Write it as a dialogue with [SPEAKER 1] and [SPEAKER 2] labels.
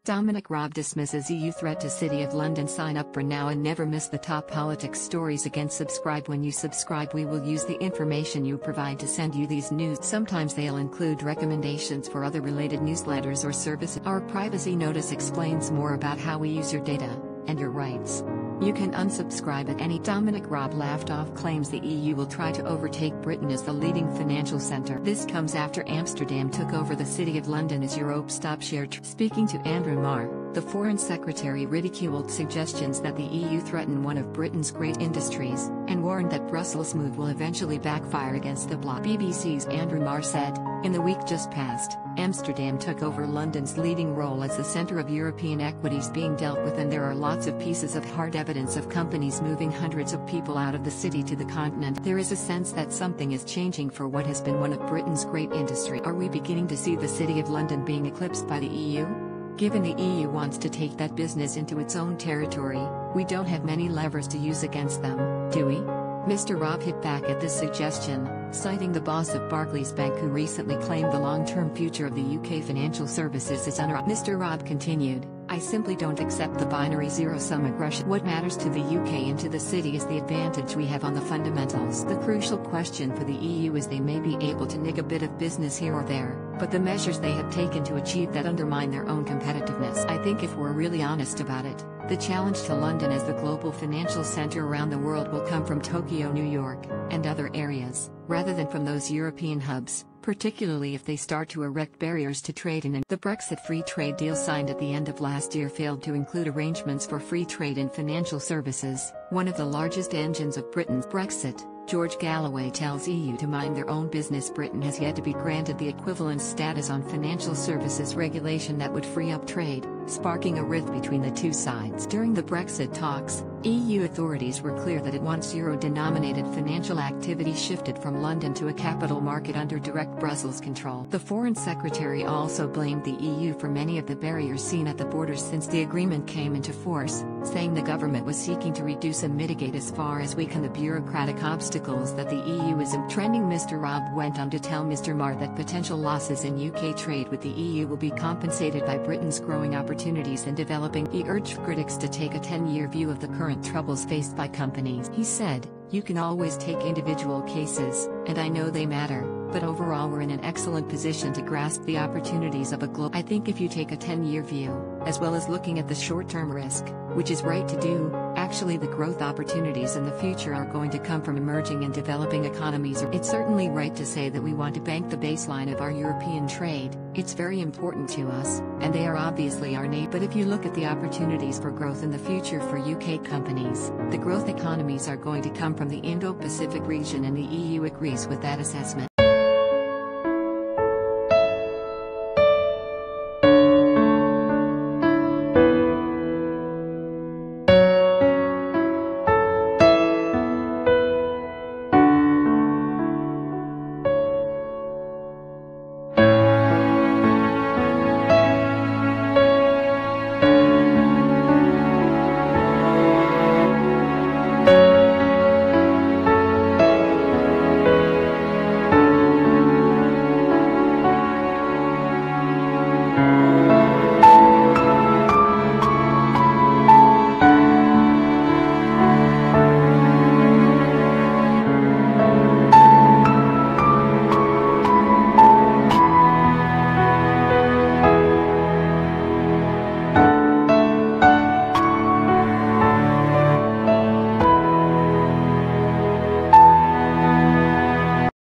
[SPEAKER 1] Dominic Raab dismisses EU threat to City of London. Sign up for now and never miss the top politics stories again. Subscribe. When you subscribe, we will use the information you provide to send you these news. Sometimes they'll include recommendations for other related newsletters or services. Our privacy notice explains more about how we use your data and your rights. You can unsubscribe at any. Dominic Raab laughed off claims the EU will try to overtake Britain as the leading financial centre. This comes after Amsterdam took over the City of London as Europe's top share. Speaking to Andrew Marr, the Foreign Secretary ridiculed suggestions that the EU threaten one of Britain's great industries, and warned that Brussels' move will eventually backfire against the bloc. BBC's Andrew Marr said, "In the week just past, Amsterdam took over London's leading role as the centre of European equities being dealt with, and there are lots of pieces of hard evidence of companies moving hundreds of people out of the city to the continent. There is a sense that something is changing for what has been one of Britain's great industry. Are we beginning to see the City of London being eclipsed by the EU? Given the EU wants to take that business into its own territory, we don't have many levers to use against them, do we?" Mr. Raab hit back at this suggestion, citing the boss of Barclays Bank, who recently claimed the long-term future of the UK financial services is uncertain. Mr. Raab continued, "I simply don't accept the binary zero-sum aggression. What matters to the UK and to the city is the advantage we have on the fundamentals. The crucial question for the EU is they may be able to nick a bit of business here or there, but the measures they have taken to achieve that undermine their own competitiveness. I think if we're really honest about it, the challenge to London as the global financial centre around the world will come from Tokyo, New York, and other areas, rather than from those European hubs, particularly if they start to erect barriers to trade in." The Brexit free trade deal signed at the end of last year failed to include arrangements for free trade in financial services, one of the largest engines of Britain's Brexit. George Galloway tells EU to mind their own business. Britain has yet to be granted the equivalent status on financial services regulation that would free up trade, sparking a rift between the two sides. During the Brexit talks, EU authorities were clear that it wants euro-denominated financial activity shifted from London to a capital market under direct Brussels control. The Foreign Secretary also blamed the EU for many of the barriers seen at the borders since the agreement came into force, saying the government was seeking to reduce and mitigate as far as we can the bureaucratic obstacles that the EU is trending. Mr. Raab went on to tell Mr. Marr that potential losses in UK trade with the EU will be compensated by Britain's growing opportunities in developing. He urged critics to take a 10-year view of the current troubles faced by companies. He said, "You can always take individual cases, and I know they matter, but overall we're in an excellent position to grasp the opportunities of a global. I think if you take a 10-year view, as well as looking at the short-term risk, which is right to do, actually the growth opportunities in the future are going to come from emerging and developing economies. It's certainly right to say that we want to bank the baseline of our European trade. It's very important to us, and they are obviously our neighbor. But if you look at the opportunities for growth in the future for UK companies, the growth economies are going to come from the Indo-Pacific region, and the EU agrees with that assessment."